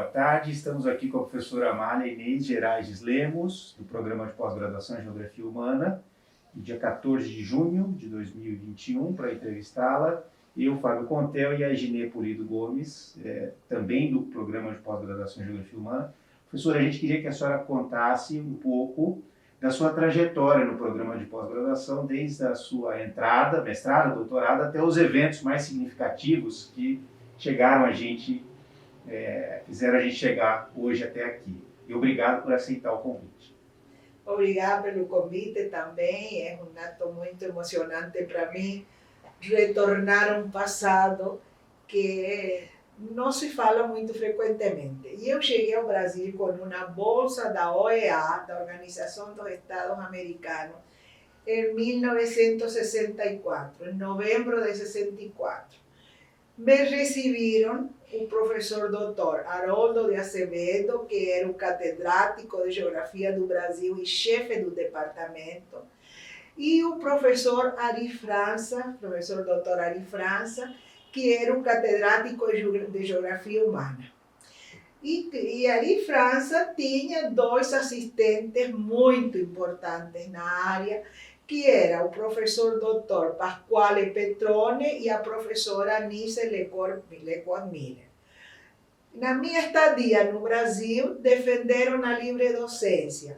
boa tarde. Estamos aqui com a professora Amália Inês Geraes Lemos, do Programa de Pós-Graduação em Geografia Humana, no dia 14 de junho de 2021, para entrevistá-la. Eu, Fábio Contel, e a Ginê Polido Gomes, também do Programa de Pós-Graduação em Geografia Humana. Professora, a gente queria que a senhora contasse um pouco da sua trajetória no programa de pós-graduação, desde a sua entrada, mestrado, doutorado, até os eventos mais significativos que chegaram a gente, fizeram a gente chegar hoje até aqui. E obrigado por aceitar o convite. Obrigada pelo convite também. É um ato muito emocionante para mim retornar a um passado que não se fala muito frequentemente. E eu cheguei ao Brasil com uma bolsa da OEA, da Organização dos Estados Americanos, em 1964, em novembro de 64. Me receberam o professor doutor Haroldo de Azevedo, que era o catedrático de Geografia do Brasil e chefe do departamento, e o professor Ari França, professor doutor Ari França, que era um catedrático de Geografia Humana. E Ari França tinha dois assistentes muito importantes na área, que era o professor doutor Pasquale Petrone e a professora Anice Lecourt Miller. Na minha estadia no Brasil, defenderam a livre docência.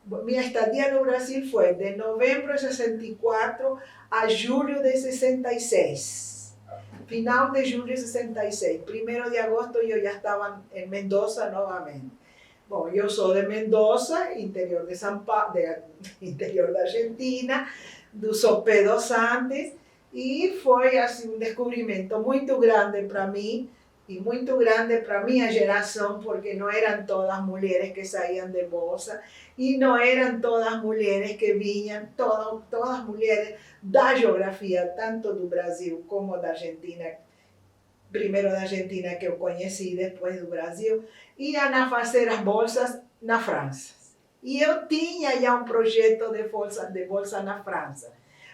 Minha estadia no Brasil foi de novembro de 64 a julho de 66. Final de julho de 66. 1º de agosto eu já estava em Mendoza novamente. Bom, eu sou de Mendoza, interior de São Paulo, interior da Argentina, do Sopé dos Andes, e foi assim, um descobrimento muito grande para mim e muito grande para a minha geração, porque não eram todas mulheres que saíam de bolsa e não eram todas mulheres que vinham, todas mulheres da geografia, tanto do Brasil como da Argentina, primeiro da Argentina que eu conheci, depois do Brasil, iam a fazer as bolsas na França. E eu tinha já um projeto de bolsa na França,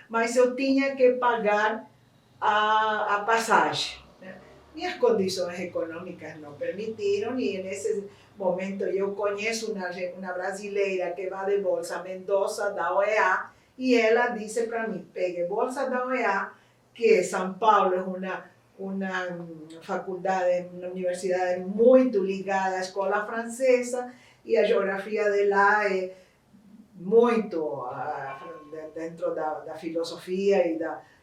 mas eu tinha que pagar a passagem. Minhas condições econômicas não permitiram, e nesse momento eu conheço uma brasileira que vai de bolsa a Mendoza, da OEA, e ela disse para mim, pegue bolsa da OEA, que São Paulo é uma faculdade, uma universidade muito ligada à escola francesa, e a geografia de lá é muito dentro da filosofia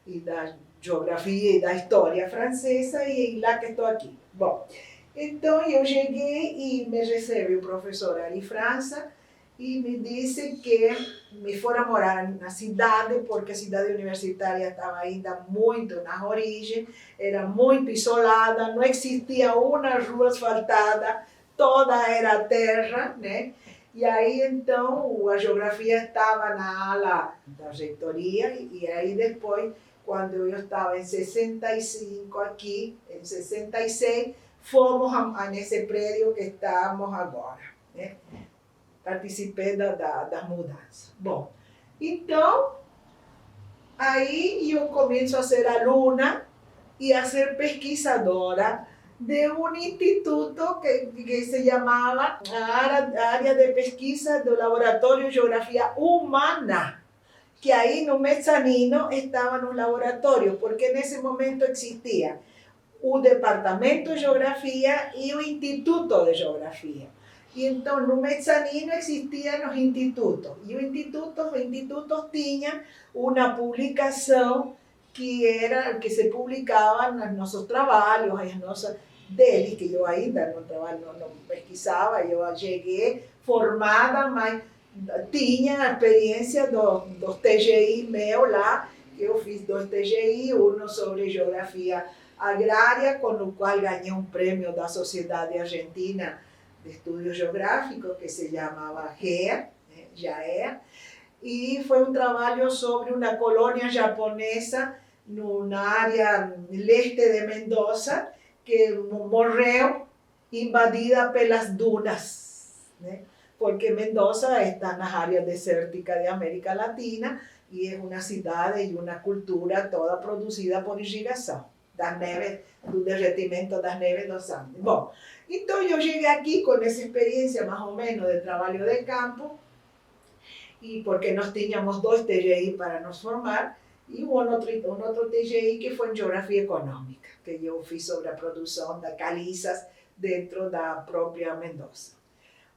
e da geografia e da história francesa, e lá que estou aqui. Bom, então eu cheguei e me recebe o professor Ari França e me disse que me fora morar na cidade, porque a cidade universitária estava ainda muito na origem, era muito isolada, não existia uma rua asfaltada, toda era terra, né? E aí, então, a geografia estava na ala da reitoria, e aí depois, quando eu estava em 65 aqui, em 66, fomos nesse prédio que estamos agora, né? Participei das mudanças. Bom, então, aí eu começo a ser aluna e a ser pesquisadora de um instituto que se chamava a área de pesquisa do Laboratório de Geografia Humana, que aí no mezanino estavam os laboratórios, porque nesse momento existia o Departamento de Geografia e o Instituto de Geografia. E então no mezanino existiam os institutos, e os institutos tinham uma publicação que se publicava nos nossos trabalhos, as nossas deles, que eu ainda não pesquisava, eu cheguei formada, mas tinha a experiência dos TGI meu lá, que eu fiz 2 TGI, um sobre geografia agrária, com o qual ganhei um prêmio da Sociedade Argentina de Estudos Geográficos, que se chamava GEA, JAEA, e foi um trabalho sobre uma colônia japonesa na área leste de Mendoza, que morreu invadida pelas dunas, né? Porque Mendoza está nas áreas desérticas de América Latina e é uma cidade e uma cultura toda produzida por irrigação. das neves, do derretimento das neves dos Andes. Bom, então eu cheguei aqui com essa experiência mais ou menos de trabalho de campo, e porque nós tínhamos 2 TGI para nos formar, e um outro TGI que foi em Geografia Econômica, que eu fiz sobre a produção da calizas dentro da própria Mendoza.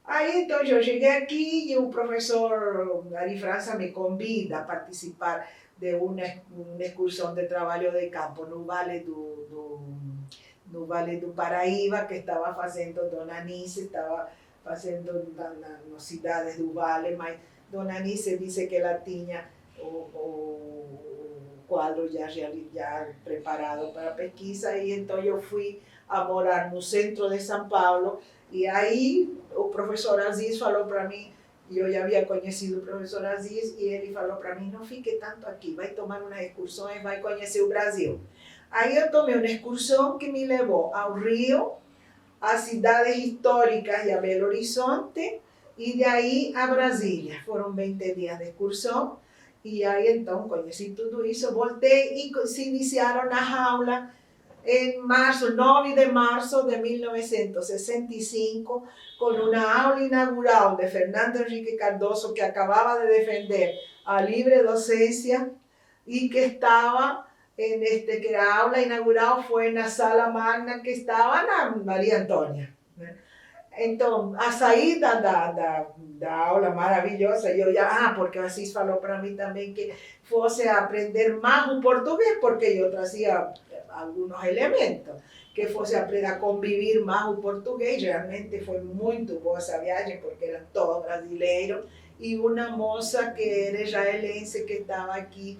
Aí, então, eu cheguei aqui e o professor Ari França me convida a participar de uma excursão de trabalho de campo no Vale do Paraíba, que estava fazendo Dona Anice, estava fazendo nas cidades do Vale, mas Dona Anice disse que ela tinha o quadro já preparado para a pesquisa, e então eu fui a morar no centro de São Paulo, e aí o professor Aziz falou para mim, eu já havia conhecido o professor Aziz, e ele falou para mim, não fique tanto aqui, vai tomar umas excursões, vai conhecer o Brasil. Aí eu tomei uma excursão que me levou ao Rio, às cidades históricas e a Belo Horizonte, e de aí a Brasília. Foram 20 dias de excursão, e aí então conheci tudo isso, voltei e se iniciaram as aulas em março, 9 de março de 1965, com uma aula inaugural de Fernando Henrique Cardoso, que acabava de defender a livre docência e que estava, que a aula inaugural foi na sala magna que estava na Maria Antônia. Então, a saída da aula maravilhosa, eu já, porque o Assis falou para mim também que fosse aprender mais o português, porque eu trazia alguns elementos, que fosse aprender a conviver mais o português. Realmente foi muito boa essa viagem, porque eram todos brasileiros, e uma moça que era israelense que estava aqui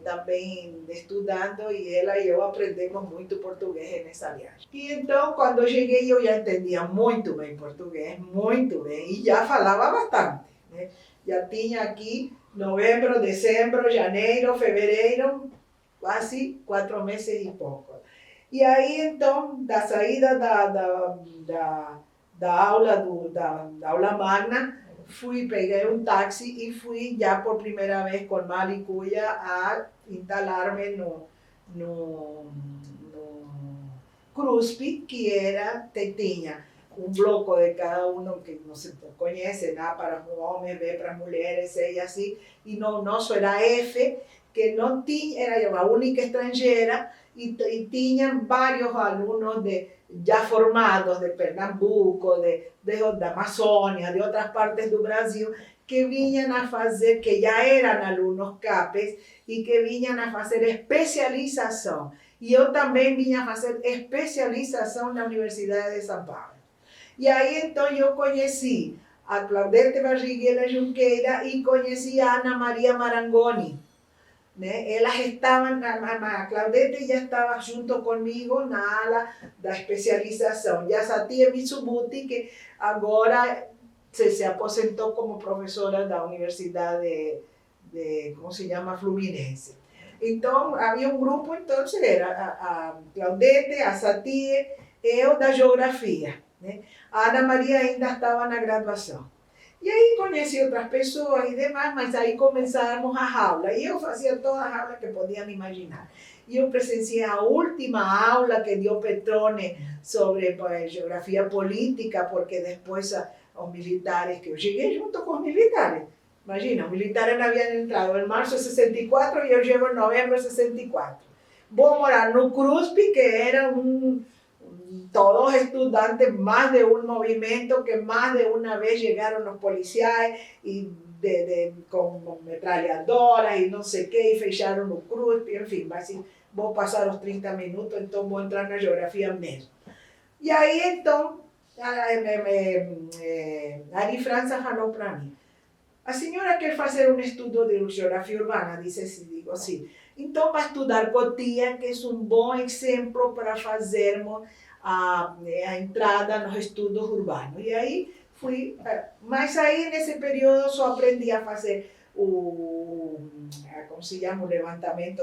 também estudando, e ela e eu aprendemos muito português nessa viagem. E então, quando eu cheguei, eu já entendia muito bem português, muito bem, e já falava bastante, né? Já tinha aqui novembro, dezembro, janeiro, fevereiro, quase 4 meses e pouco. E aí, então, da saída da aula magna, peguei um táxi e fui já por primeira vez com Malicuia a instalar-me no CRUSP, que tinha um bloco de cada um, que não se conhece, A para homens, B para mulheres, C e assim, e no nosso era F, que não tinha, era a única estrangeira, e tinha vários alunos já formados de Pernambuco, da Amazônia, de outras partes do Brasil, que vinham a fazer, que já eram alunos CAPES, e que vinham a fazer especialização. E eu também vinha a fazer especialização na Universidade de São Paulo. E aí, então, eu conheci a Claudete Barriguela Junqueira e conheci a Ana Maria Marangoni, né? Elas estavam, a Claudete já estava junto comigo na ala da especialização. E a Satia Mitsubuti, que agora se aposentou como professora da Universidade como se chama, Fluminense. Então, havia um grupo, então, era a Claudete, a Satie, eu da Geografia, né? A Ana Maria ainda estava na graduação. E aí conheci outras pessoas e demais, mas aí começamos a aula. E eu fazia todas as aulas que podiam imaginar. E eu presenciei a última aula que deu Petrone sobre geografia política, porque depois os militares, que eu cheguei junto com os militares. Imagina, os militares não haviam entrado em março de 64 e eu chego em novembro de 64. Vou morar no CRUSP, que era todos estudantes, más de un movimiento, que más de una vez llegaron los policías y con metralhadoras y no sé qué, y fecharon los CRUSP, en fin, así, vou pasar los 30 minutos, entonces voy a entrar na geografía mesmo. E aí, então, Ari França falou para mim, a senhora quer fazer um estudo de geografia urbana? Digo, sim. Então, vai estudar Cotia, que é um bom exemplo para fazermos a entrada nos estudos urbanos. E aí fui, mas aí nesse período só aprendi a fazer como se chama, o levantamento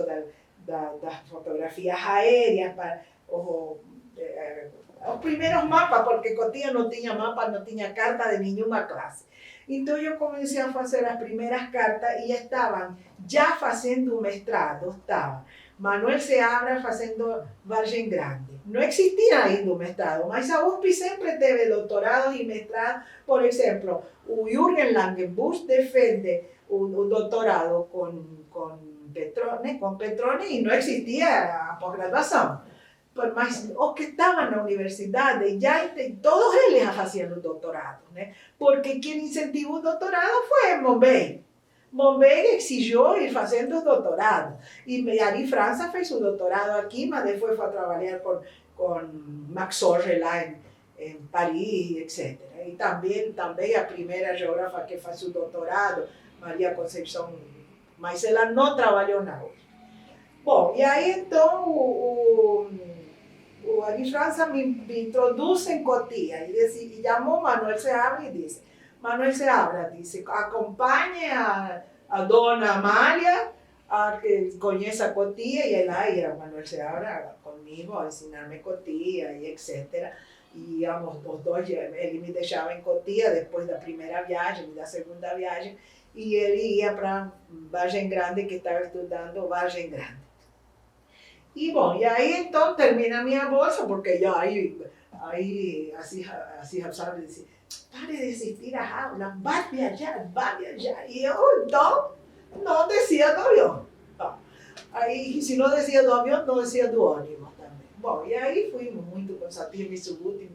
das fotografias aéreas, para os primeiros mapas, porque Cotia não tinha mapa, não tinha carta de nenhuma classe. Então eu comecei a fazer as primeiras cartas e estavam já fazendo o mestrado, Manuel Seabra fazendo Vargem Grande. Não existia ainda o mestrado, mas a USP sempre teve doutorados e mestrados. Por exemplo, o Jürgen Langenbusch defende o doutorado com Petrone e não existia a pós-graduação. Mas os que estavam na universidade, todos eles faziam o doutorado, né? Porque quem incentivou o doutorado foi Monbey. Monbey exigiu ir fazendo doutorado. E Ari França fez o doutorado aqui, mas depois foi trabalhar com Max Sorge lá em Paris, etc. E também a primeira geógrafa que faz o doutorado, Maria Conceição, mas ela não trabalhou na USP. Bom, e aí então o Ari França me introduz em Cotia e chamou Manuel Seabra e disse: Manuel Seabra disse, acompanhe a dona Amália, a que conhece a Cotia, e ela ia, Manuel Seabra, comigo, a ensinar-me Cotia e etc. E íamos os dois, ele me deixava em Cotia depois da primeira viagem, da segunda viagem, e ele ia para Vargem Grande, que estava estudando Vargem Grande. E bom, e aí então termina a minha bolsa, porque já aí assim, sabe, disse, pare de assistir a aula, vai viajar. E eu então não descia do avião. Aí, se não descia do avião, não descia do ônibus também. Bom, e aí fui muito com Satir Mitsuguti,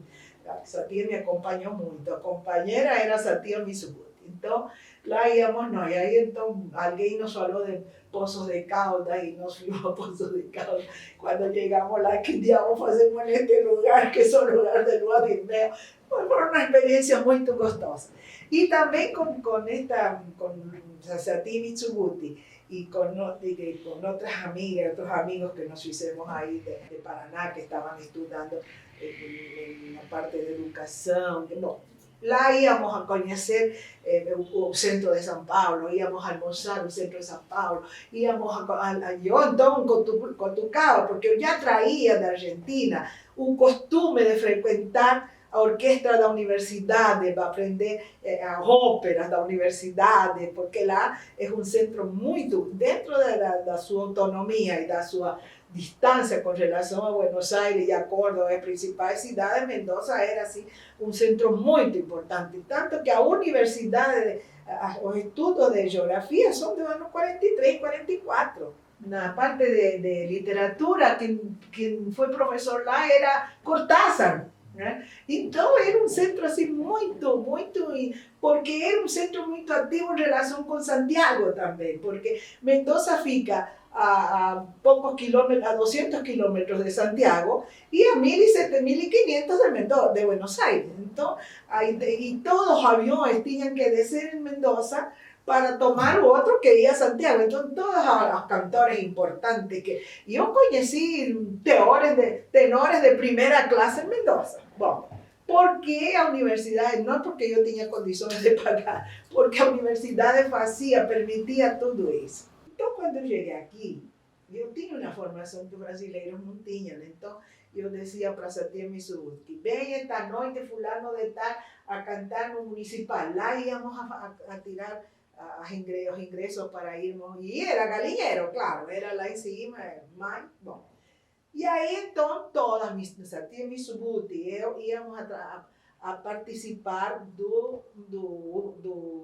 Satir me acompanhou muito, a companheira era Satir Mitsuguti. Então, lá íamos nós, e aí então alguém nos falou de Poços de Caldas e nos fuimos a Poços de Caldas. Quando chegamos lá, que diabos fazemos neste lugar, que é um lugar de lua de mel? Foi uma experiência muito gostosa. E também com Satir Mitsuguti y con otras amigas, otros amigos que nos hicimos ahí de Paraná, que estaban estudiando en la parte de educación. No, lá íamos a conhecer o centro de São Paulo, íamos a almoçar no centro de São Paulo, íamos eu então cutucava, porque eu já traía da Argentina o costume de frequentar a orquestra da universidade, para aprender as óperas da universidade, porque lá é um centro muito, dentro da sua autonomia e da sua distância com relação a Buenos Aires e a Córdoba, as principais cidades, Mendoza era assim, um centro muito importante, tanto que a universidade, os estudos de geografia são dos anos 43, 44. Na parte de literatura, quem foi professor lá era Cortázar. Né? Então era um centro assim muito, porque era um centro muito ativo em relação com Santiago também, porque Mendoza fica a poucos quilômetros, a 200 quilômetros de Santiago e a 1.500 de Buenos Aires. Então, e todos os aviões tinham que descer em Mendoza para tomar o outro que ia a Santiago. Então, todos os cantores importantes que eu conheci, tenores de primeira classe em Mendoza. Bom, porque a universidade, não porque eu tinha condições de pagar, porque a universidade permitia tudo isso. Então, quando eu cheguei aqui, eu tinha uma formação que os brasileiros não tinham. Então, eu dizia para Satir Mitsuguti, vem esta noite fulano de tal a cantar no municipal. Lá íamos a tirar os ingressos para irmos. E era galinheiro, claro, era lá em cima, mas, bom. E aí, então, todas, Satir Mitsuguti, eu íamos a participar do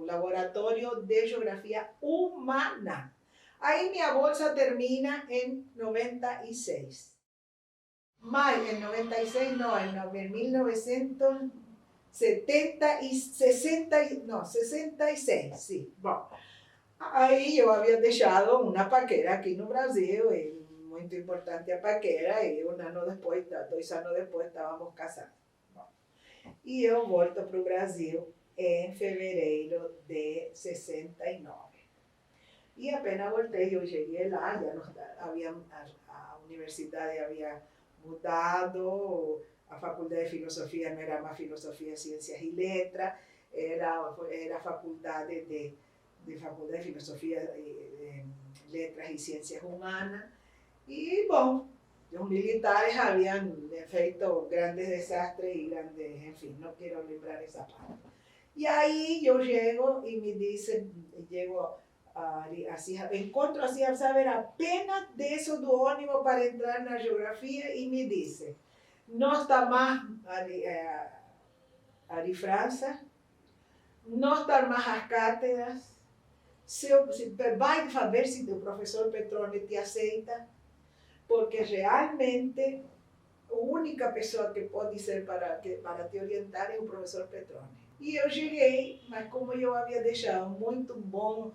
Laboratório de Geografia Humana. Aí minha bolsa termina em 96. Mas em 96 não, em 1966, sim. Bom, aí eu havia deixado uma paquera aqui no Brasil, e muito importante a paquera, e 2 anos depois estávamos casados. Bom, e eu volto para o Brasil em fevereiro de 69. E apenas voltei, eu cheguei lá, já a universidade havia mudado, a faculdade de filosofia não era mais filosofia, ciências e letras, era faculdade de filosofia, letras e ciências humanas. E, bom, os militares haviam feito grandes desastres e grandes, enfim, não quero lembrar essa parte. E aí eu chego e me dizem, encontro assim a saber apenas desse do ônibus para entrar na geografia e me disse, não está mais a França, não está mais as cátedras, vai ver se o professor Petrone te aceita, porque realmente a única pessoa que pode ser para te orientar é o professor Petrone. E eu cheguei, mas como eu havia deixado muito bom,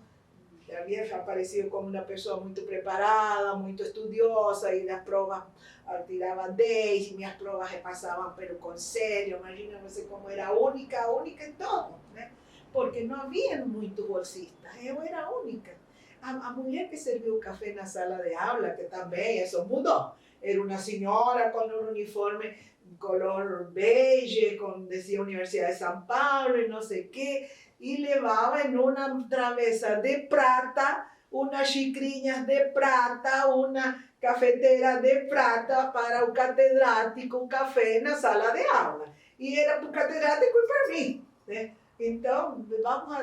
havia aparecido como uma pessoa muito preparada, muito estudiosa, e nas provas eu tirava 10, e minhas provas repassavam pelo conselho, imagina você como era a única em todo, né? Porque não havia muitos bolsistas, eu era a única. A mulher que serviu o café na sala de aula, que também isso mudou, era uma senhora com um uniforme color beige, decía Universidad de São Paulo e não sei o quê, e levava em uma travessa de prata, umas xicrinhas de prata, uma cafeteira de prata para o catedrático, o café na sala de aula. E era para o catedrático e para mim, né? Então,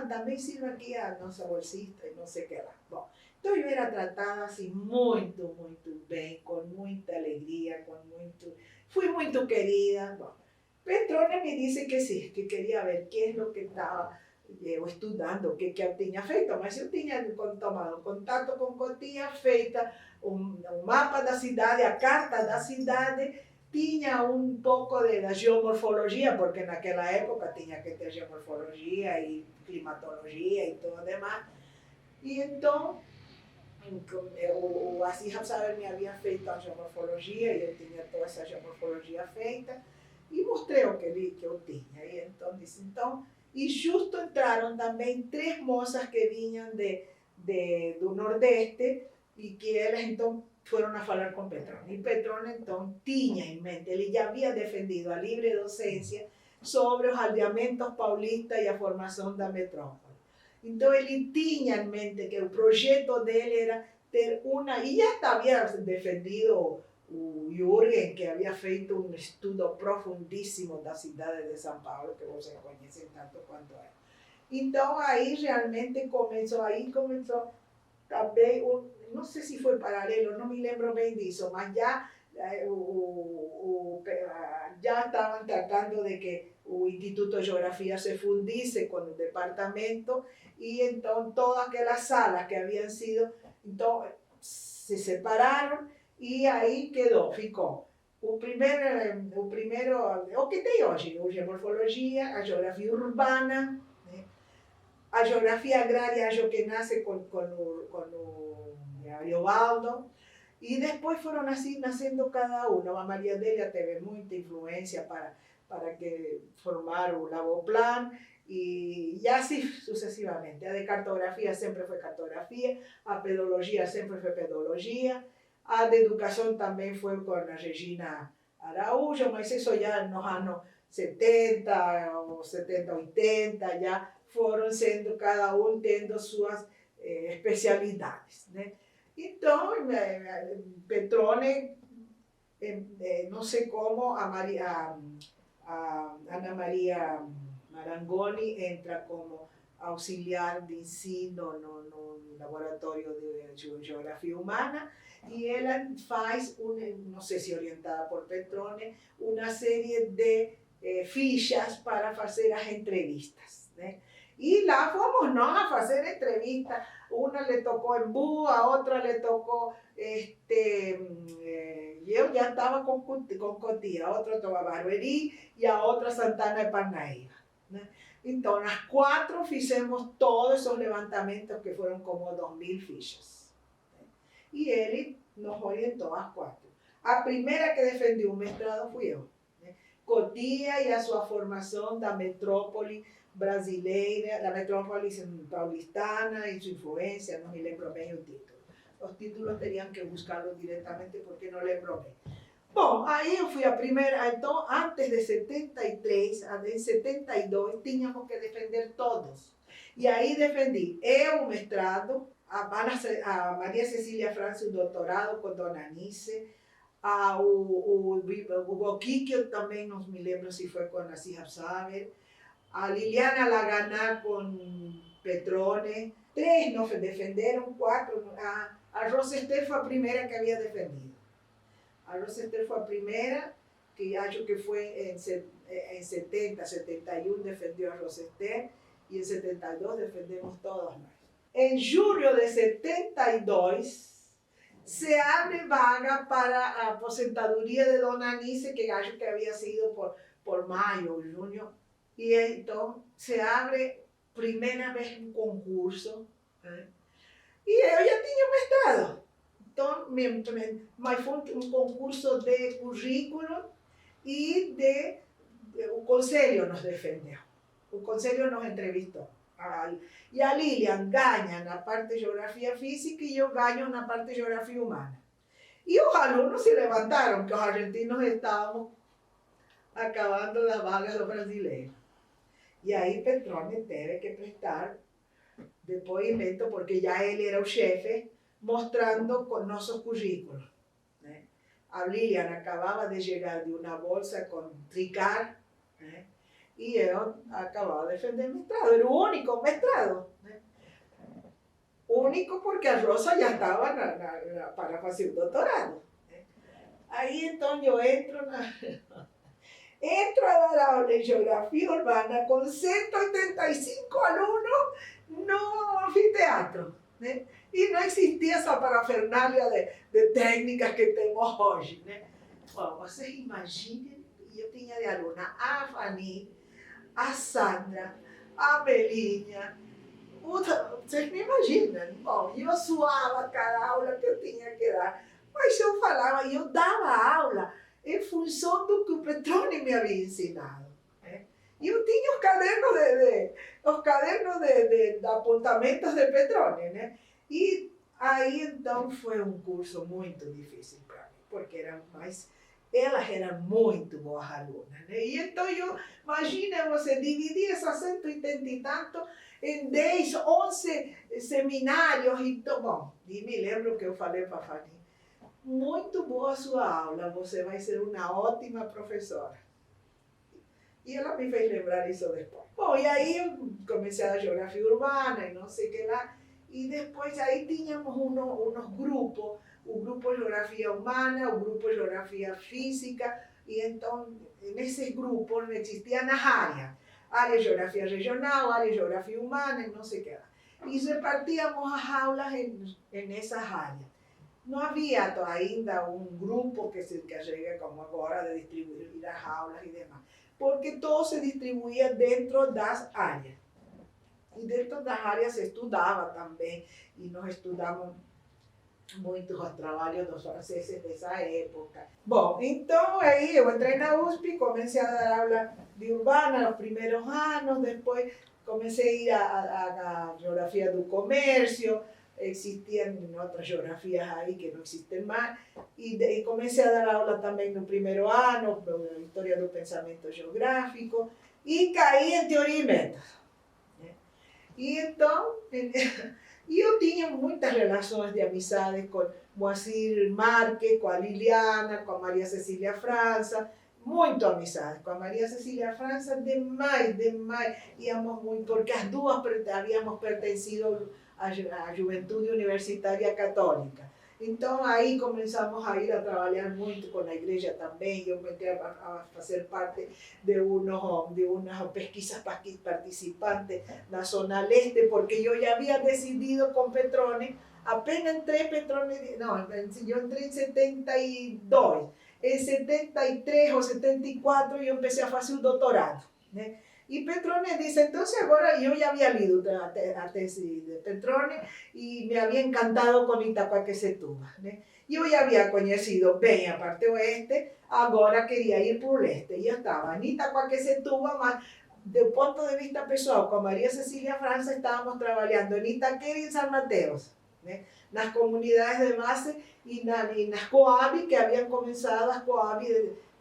também sirva aqui a nossa bolsista e não sei o que lá. Bom, então eu era tratada assim muito, muito bem, com muita alegria, fui muito querida. Bom, Petrone me disse que sim, que queria ver que é o que estava eu estudando, o que eu tinha feito, mas eu tinha tomado contato com Cotia, feita um mapa da cidade, a carta da cidade, tinha um pouco da geomorfologia, porque naquela época tinha que ter geomorfologia e climatologia e tudo demais. E então, o Assis Saber me havia feito a geomorfologia, e eu tinha toda essa geomorfologia feita, e mostrei o que eu tinha. E então disse, e justo entraram também 3 moças que vinham do Nordeste, e que elas então foram a falar com Petrone. E Petrone então tinha em mente, ele já havia defendido a livre docência sobre os aldeamentos paulistas e a formação da metrópole. Então ele tinha em mente que o projeto dele era ter e já havia defendido o Jürgen, que havia feito um estudo profundíssimo da cidade de São Paulo, que vocês conhecem tanto quanto eu. Então aí realmente começou também, não sei se foi paralelo, não me lembro bem disso, mas já já estavam tratando de que o Instituto de Geografia se fundisse com o departamento, e então todas aquelas salas que haviam sido, então se separaram, e aí ficou o que tem hoje, a geomorfologia, a geografia urbana, né? A geografia agrária, acho que nasce com o Ariovaldo, e depois foram assim nascendo cada uma. A Maria Adélia teve muita influência para que formar o Laboplan, e assim sucessivamente. A de cartografia sempre foi cartografia, a pedologia sempre foi pedologia, a de educação também foi com a Regina Araújo, mas isso já nos anos 70, ou 70, 80, já foram sendo, cada um tendo suas especialidades, né? Então, Petrone, não sei como, a Ana Maria Marangoni entra como auxiliar de ensino no laboratório de geografia humana, e ela faz, não sei se orientada por Petrone, uma série de fichas para fazer as entrevistas, né? E lá fomos nós a fazer entrevistas. Una le tocó Embu, a otra le tocó, eu já estava com Cotia, a outra estava Barueri e a outra Santana de Parnaíba, né? Então, as 4 fizemos todos esos levantamentos, que foram como 2.000 fichas, né? E ele nos orientou as 4. A primeira que defendiu o mestrado fui eu, né? Cotia e a sua formação da metrópole brasileira, da metrópole paulistana e sua influência, não me lembro bem o título. Os títulos teriam que buscá-los diretamente porque não lembro bem. Bom, aí eu fui a primeira, então antes de 73, em 72, tínhamos que defender todos. E aí defendi eu o mestrado, a Maria Cecília França o doutorado com Dona Anice, o Boquique, também não me lembro se foi com a Assis Saber, a Liliana Laganá com Petrone, 3 nos defenderam, 4. A Rosa Esther foi a primeira que havia defendido. A Rosa Esther foi a primeira, que acho que foi em 70, 71 defendeu a Rosa Esther, e em 72 defendemos todos nós. Em julho de 72, se abre vaga para a aposentadoria de Dona Anice, que acho que havia sido por maio ou junho, e então se abre primeira vez um concurso, né? E eu já tinha mestrado. Então, mas foi um concurso de currículo e o conselho nos defendeu. O conselho nos entrevistou. E a Lilian ganha na parte de geografia física e eu ganho na parte de geografia humana. E os alunos se levantaram, porque os argentinos estavam acabando as vagas dos brasileiros. E aí Petrone teve que prestar depoimento, porque já ele era o chefe, mostrando com nossos currículos, né? A Lilian acabava de chegar de uma bolsa com Tricar, né? E eu acabava de defender mestrado, era o único mestrado, né? Único porque a Rosa já estava para fazer o doutorado, né? Aí então eu entro a dar aula de geografia urbana com 185 alunos no anfiteatro, né? E não existia essa parafernália de técnicas que temos hoje, né? Bom, vocês imaginem, eu tinha de aluna a Fanny, a Sandra, a Belinha, vocês me imaginam. Bom, eu suava cada aula que eu tinha que dar, mas eu falava, eu dava aula em função do que o Petrone me havia ensinado, né? E eu tinha os cadernos de apontamentos de Petrone, né? E aí, então, foi um curso muito difícil para mim, porque elas eram muito boas alunas, né? E então, imagina você dividir essas 180 e tanto em 10, 11 seminários. Então, bom, e me lembro que eu falei para a Fanny, muito boa a sua aula, você vai ser uma ótima professora. E ela me fez lembrar isso depois. Bom, e aí eu comecei a geografia urbana e não sei o que lá. E depois aí tínhamos uns grupos, o grupo Geografia Humana, o grupo Geografia Física, e então nesses grupos existiam as área de Geografia Regional, área de Geografia Humana e não sei o que lá. E repartíamos as aulas nessas áreas. Não havia ainda um grupo que se encarrega como agora de distribuir as aulas e demais, porque todo se distribuía dentro das áreas. E dentro das áreas se estudava também, e nós estudamos muito os trabalhos dos franceses dessa época. Bom, então aí eu entrei na USP, comecei a dar aula de urbana nos primeiros anos, depois comecei a ir a geografia do comércio, existiam outras geografias aí que não existem mais, e comecei a dar aula também no primeiro ano, História do Pensamento Geográfico, e caí em Teoria e Método. E então, eu tinha muitas relações de amizade com Moacir Marques, com a Liliana, com a Maria Cecília França, muito amizade. Com a Maria Cecília França, demais, íamos muito, porque as duas habíamos pertencido à Juventude Universitária Católica. Então aí começamos a ir a trabalhar muito com a igreja também. Eu comecei a fazer parte de unas pesquisas participantes na Zona Leste, porque eu já havia decidido com Petrone, apenas entrei Petrone, não, eu entrei em 72. Em 73 ou 74 eu comecei a fazer o doutorado, né? E Petrone disse, então agora eu já havia lido a tese de Petrone e me havia encantado com Itaquaquecetuba, né? Eu já havia conhecido bem a parte oeste, agora queria ir para o leste. E eu estava em Itaquaquecetuba, mas do ponto de vista pessoal, com a Maria Cecília França, estávamos trabalhando em Itaquera e em San Mateus, né? Nas comunidades de base e nas COAB, que habían começado as COAB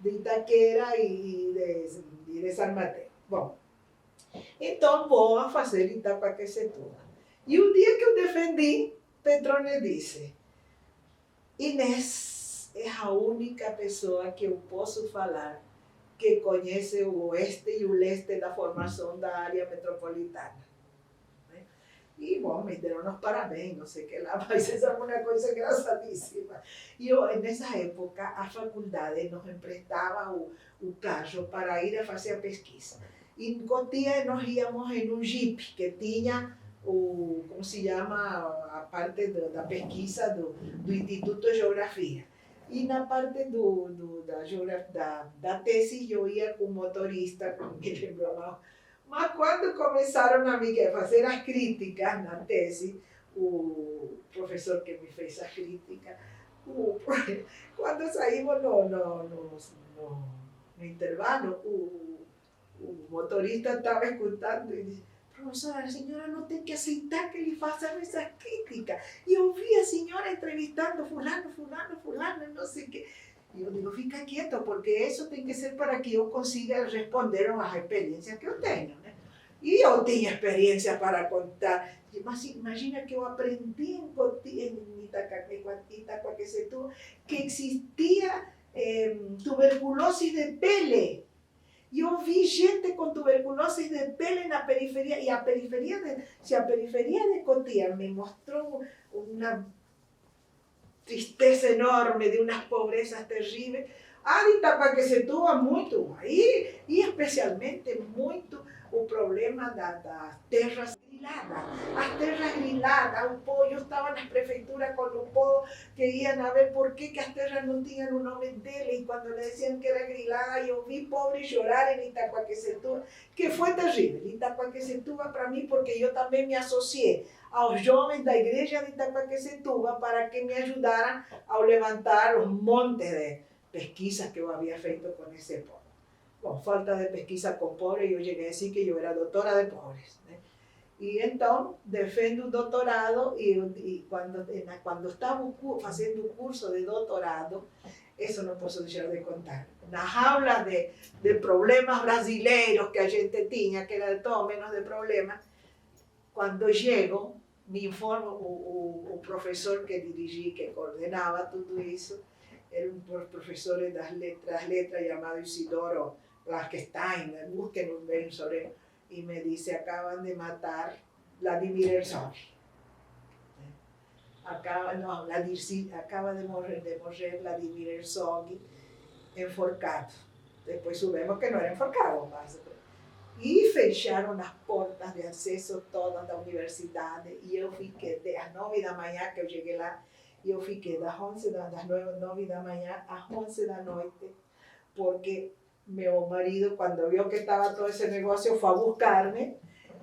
de Itaquera e de San Mateus. Bom, então vou a fazer Itaquaquecetuba. E o dia que eu defendi, Petrone disse, Inês é a única pessoa que eu posso falar que conhece o oeste e o leste da formação da área metropolitana. E, bom, me deram os parabéns, não sei o que lá, mas isso é uma coisa engraçadíssima. E eu, nessa época, a faculdade nos emprestava o carro para ir a fazer a pesquisa. E em Cotia nós íamos em um jeep que tinha como se chama, a parte da pesquisa do Instituto de Geografia. E na parte da tese eu ia com o motorista, me lembro mal. Mas quando começaram a me fazer as críticas na tese, o professor que me fez a crítica, quando saímos no intervalo, o motorista estava escutando e disse: professora, a senhora não tem que aceitar que lhe façam essas críticas. E eu vi a senhora entrevistando fulano, não sei o quê. E eu digo, fica quieto, porque isso tem que ser para que eu consiga responder às experiências que eu tenho, né? E eu tinha experiência para contar. Mas imagina que eu aprendi em Itaquaquecetuba que existia tuberculose de pele. E eu vi gente com tuberculose de pele na periferia, e a periferia de Cotia me mostrou uma tristeza enorme, de umas pobrezas terríveis. A de Itaquaquecetuba muito, e especialmente muito o problema das terras griladas. As terras griladas, eu estava nas prefeituras com o povo que iam a ver por que as terras não tinham o nome dele, e quando le decían que era grilada, eu vi pobres chorar em Itaquaquecetuba, que foi terrível. Itaquaquecetuba para mim, porque eu também me associei aos jovens da igreja de Itaquaquecetuba para que me ajudaram a levantar os montes de pesquisas que eu havia feito com esse povo. Bom, falta de pesquisa com pobres, eu cheguei a dizer que eu era doutora de pobres, né? E então, defendo o doutorado, e quando estava fazendo o curso de doutorado, isso não posso deixar de contar. Nas aulas de problemas brasileiros que a gente tinha, que era de todo menos de problemas, quando chego, me informa o professor que dirigi, que coordenava tudo isso, era um professor das letras chamado Isidoro Laskestein, busquen bem sobre, y me dice, acaban de matar Vladimir Herzog. Acaba de morrer Vladimir Herzog enforcado. Depois soubemos que não era enforcado, mas... E fecharam as portas de acesso todas da universidade, e eu fiquei, às 9 da manhã que eu cheguei lá, e eu fiquei das 9 da manhã às 11 da noite, porque meu marido, quando viu que estava todo esse negócio, foi a buscar-me,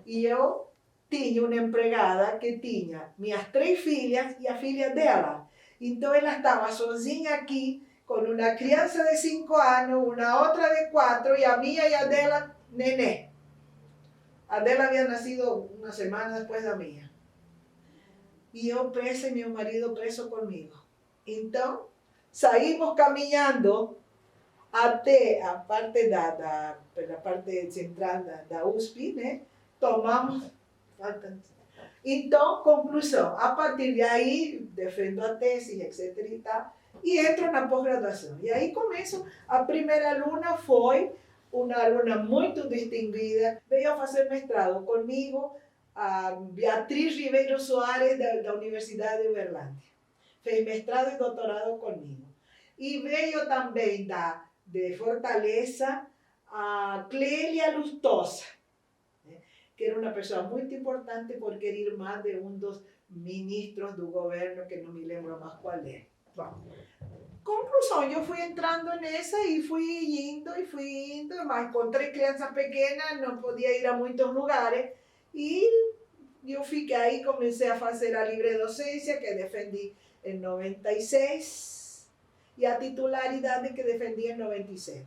e eu tinha uma empregada que tinha minhas 3 filhas e a filha dela. Então ela estava sozinha aqui, com uma criança de 5 anos, uma outra de 4, e a minha e a dela, nenê. A dela havia nascido uma semana depois da minha. E eu preso e meu marido preso comigo. Então, saímos caminhando até a parte pela parte central da USP, né? Tomamos. Então, conclusão, a partir de aí, defendo a tese, etc. e tal, e entro na pós-graduação. E aí começo, a primeira aluna foi uma aluna muito distinguida, veio a fazer mestrado comigo, a Beatriz Ribeiro Soares, da Universidade de Uberlândia. Fez mestrado e doutorado comigo. E veio também de Fortaleza a Clélia Lustosa, que era uma pessoa muito importante porque era irmã de um dos ministros do governo, que não me lembro mais qual é. Bom, conclusão, eu fui entrando nessa e fui indo, mas encontrei crianças pequenas, não podia ir a muitos lugares, e eu fiquei aí, comecei a fazer a livre docência, que defendi em 96, e a titularidade que defendi em 97.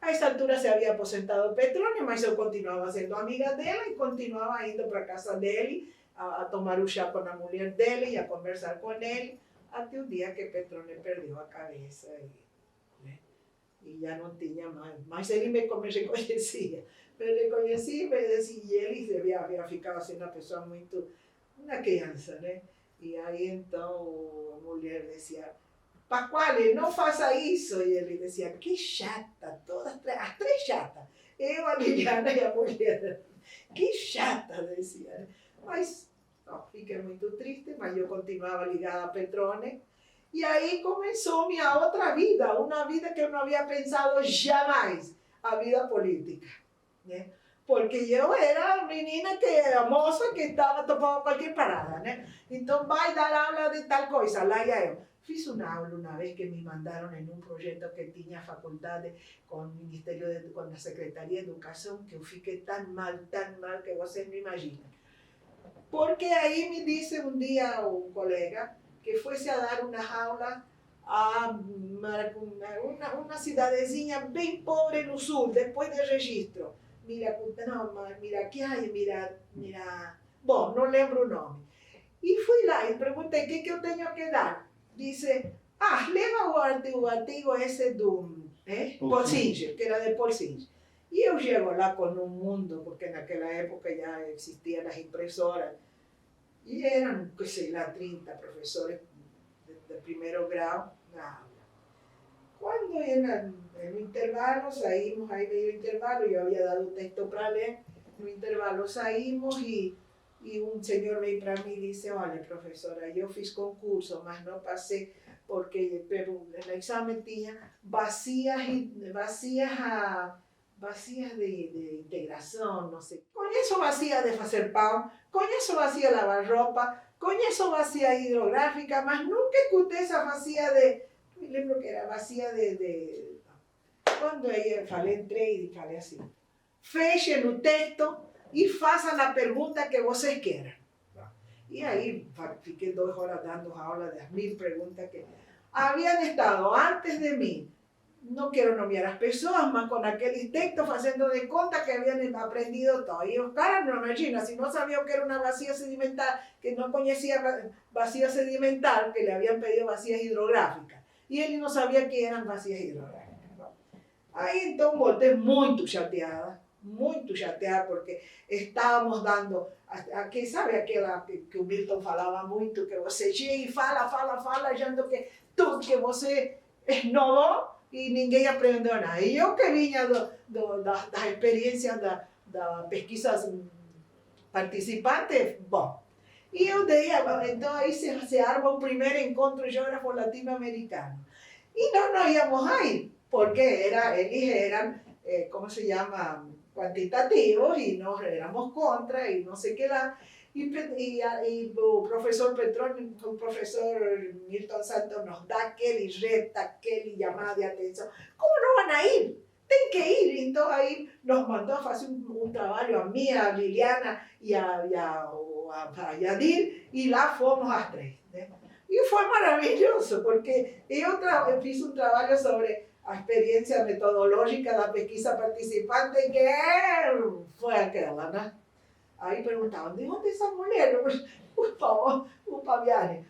A essa altura se havia aposentado Petrone, mas eu continuava sendo amiga dela e continuava indo para a casa dele a tomar o chá com a mulher dele e a conversar com ele, até o dia que Petrone perdeu a cabeça e já não tinha mais. Mas ele me reconhecia. Me reconhecia e me dizia, e ele havia ficado assim uma pessoa muito, uma criança, né? E aí então a mulher dizia, Pasquale, não faça isso. E ele dizia, que chata, as três chatas. Eu, a Liliana e a mulher. Que chata, decía. Mas não, fiquei muito triste, mas eu continuava ligada a Petrone. E aí começou minha outra vida, uma vida que eu não havia pensado jamais, a vida política. Né? Porque eu era a menina a moça que estava topando qualquer parada, né? Então vai dar aula de tal coisa, lá ia eu. Fiz uma aula uma vez que me mandaram em projeto que tinha faculdade com o Ministério, com a Secretaria de Educação, que eu fiquei tão mal que vocês não imaginam. Porque aí me disse um dia um colega que fosse a dar uma aula a uma cidadezinha bem pobre no sul, depois do registro. Mira que hay, mira, bom, não lembro o nome. E fui lá e perguntei o que eu tenho que dar. Disse, leva o artigo esse do Paul Singer, que era de Paul Singer. E eu chego lá com um mundo, porque naquela época já existiam as impressoras, e eram, que sei lá, 30 professores de primeiro grau na aula. Quando no intervalo saímos, aí veio o intervalo, eu havia dado o texto para ler, no intervalo saímos e um senhor veio para mim e disse, olha, professora, eu fiz concurso, mas não passei porque no exame tinha bacias de integração, não sei. Conheço bacia de fazer pão, conheço bacia de lavar roupa, conheço bacia hidrográfica, mas nunca escutei essa bacia de... Me lembro que era bacia de... Quando eu falei, entrei e falei assim, fechem o texto e façam a pergunta que vocês queiram. E aí fiquei 2 horas dando aula das 1000 perguntas que haviam estado antes de mim. Não quero nomear as pessoas, mas com aquele texto fazendo de conta que haviam aprendido todo. E os caras, não imagina, se não sabiam que era uma bacia sedimentar, que não conhecia bacia sedimentar, que le habían pedido bacias hidrográficas. E ele não sabia que eram bacias hidrográficas. Aí então voltei muito chateada, porque estávamos dando, aqui, sabe aquela que o Milton falava muito, que você chega e fala, achando que tudo que você esnovou e ninguém aprendeu nada. E eu que vinha das experiências da pesquisa participante, bom. E eu dei, então aí se arma o primeiro encontro geógrafo latino-americano. E não íamos a ir, porque eles eram, como se llama, quantitativos y nos éramos contra y no sé qué lá. Y el profesor Petrone, el profesor Milton Santos nos da aquel y reta, aquel y llamada de atención. ¿Cómo no van a ir? Tienen que ir. Entonces ahí nos mandó a hacer un trabajo a mí, a Liliana y a Yadir y lá fomos as 3. ¿Eh? Y fue maravilloso porque yo hice un trabajo sobre a experiência metodológica da pesquisa participante, que foi aquela, né? Aí perguntavam, de onde essa mulher? O Paviani.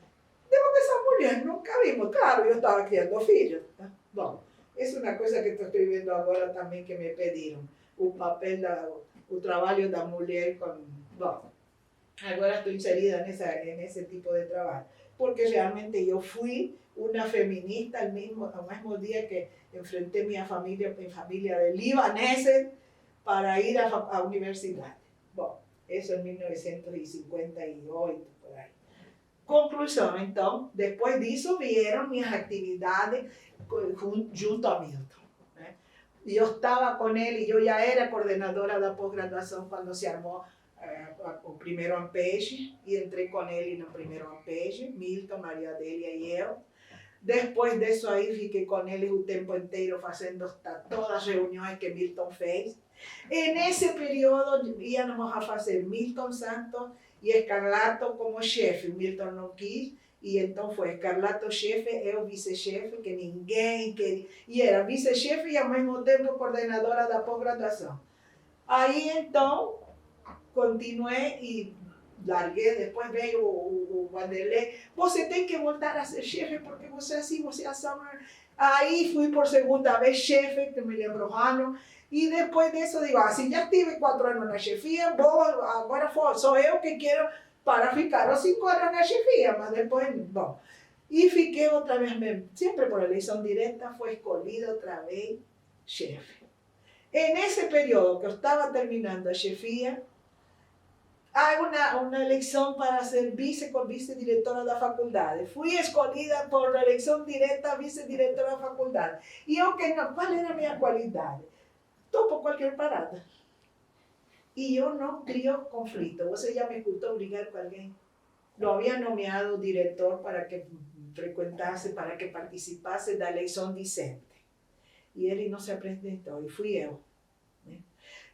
De onde essa mulher? Nunca vimos. Claro, eu estava criando filhos. Né? Bom, essa é uma coisa que estou escrevendo agora também que me pediram. O papel, o trabalho da mulher com... Bom, agora estou inserida nesse tipo de trabalho. Porque realmente eu fui una feminista al mismo día que enfrenté mi familia de libaneses para ir a universidades. Bueno, eso en 1958, por ahí. Conclusão, então, depois disso vieram minhas atividades junto a Milton. Né? E eu estava com ele, eu já era coordenadora da pós-graduação quando se armou o primeiro Ampege, e entrei com ele no primeiro Ampege, Milton, Maria Adélia e eu. Depois disso aí, fiquei com ele o tempo inteiro fazendo todas as reuniões que Milton fez. E nesse período íamos a fazer Milton Santos e Escarlato como chefe. Milton não quis, e então foi Escarlato chefe, eu vice-chefe, que ninguém queria. E era vice-chefe e ao mesmo tempo coordenadora da pós-graduação. Aí então, continuei e larguei, depois veio o Vanderlei, você tem que voltar a ser chefe, porque você assim, você assama. Aí fui por segunda vez chefe, que me lembro ano, e depois disso digo, assim, já tive 4 anos na chefia, agora sou eu que quero para ficar os 5 anos na chefia, mas depois, bom. E fiquei outra vez, sempre por eleição direta, foi escolhida outra vez chefe. En ese periodo que eu estava terminando a chefia, há uma eleição para ser vice-diretora da faculdade. Fui escolhida por eleição direta vice-diretora da faculdade. E eu que não, qual era a minha qualidade? Topo qualquer parada. E eu não crio conflito. Você já me escutou brigar com alguém? Lo había nomeado diretor para que frecuentasse, para que participasse da eleição discente. E ele não se apresentou, e fui eu. Né?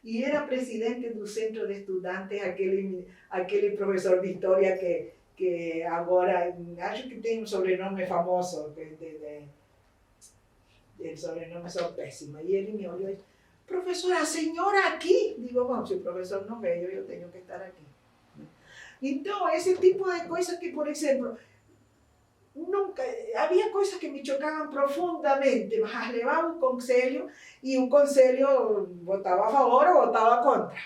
E era presidente do centro de estudantes, aquele professor de história que agora, acho que tem um sobrenome famoso, o sobrenome são péssimo. E ele me olhou e disse, professora, a senhora aqui? Digo, bom, se o professor não veio, eu tenho que estar aqui. Então, esse tipo de coisa que, por exemplo, nunca, havia coisas que me chocavam profundamente, mas levava um conselho e o conselho votava a favor ou votava contra.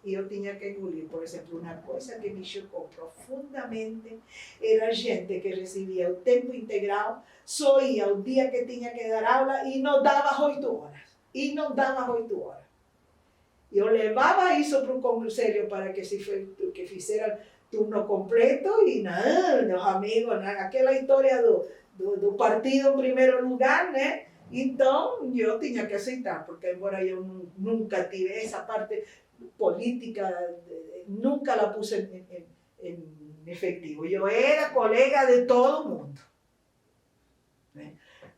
E eu tinha que engolir. Por exemplo, uma coisa que me chocou profundamente era gente que recebia o tempo integral, só ia o dia que tinha que dar aula e não dava 8 horas. E não dava 8 horas. Eu levava isso para o conselho para que fizeram turno completo e nada, meus amigos, aquela história do partido em primeiro lugar, né? Então, eu tinha que aceitar, porque embora eu nunca tive essa parte política, nunca la puse em efetivo. Eu era colega de todo mundo. Né?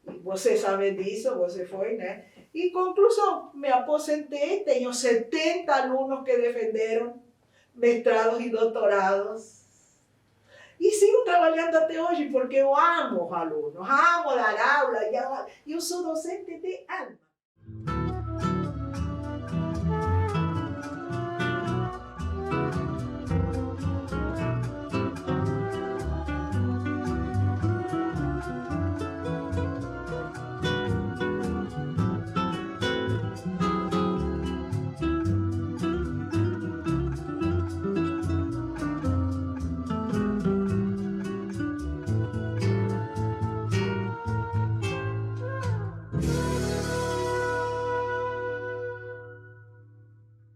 E você sabe disso, você foi, né? E conclusão, me aposentei, tenho 70 alunos que defenderam mestrados e doutorados. E sigo trabalhando até hoje, porque eu amo os alunos, amo dar aula, eu sou docente de alma.